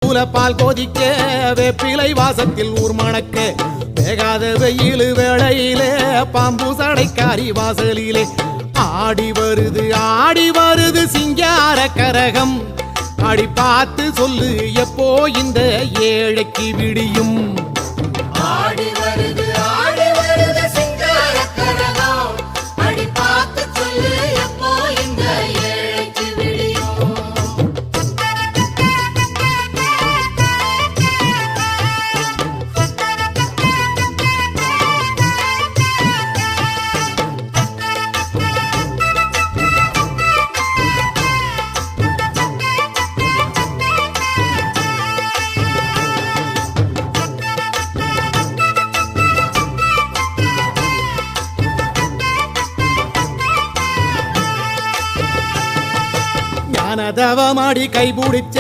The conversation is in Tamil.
அடுப்புல பால் கொதிக்க வேப்பிலை வாசத்தில் ஊர் மணக்க வேகாத வெயில் வேளையிலே பாம்பு சடைக்காரி வாசலிலே ஆடி வருது சிங்கார கரகம் அடி பார்த்து சொல்லு எப்போ இந்த ஏழைக்கு விடியும் ஆடி வருது சிங்கார கரகம் அடி பார்த்து சொல்லு எப்போ இந்த ஏழைக்கு விடியும் ஞானதவமாடி கைபிடிச்ச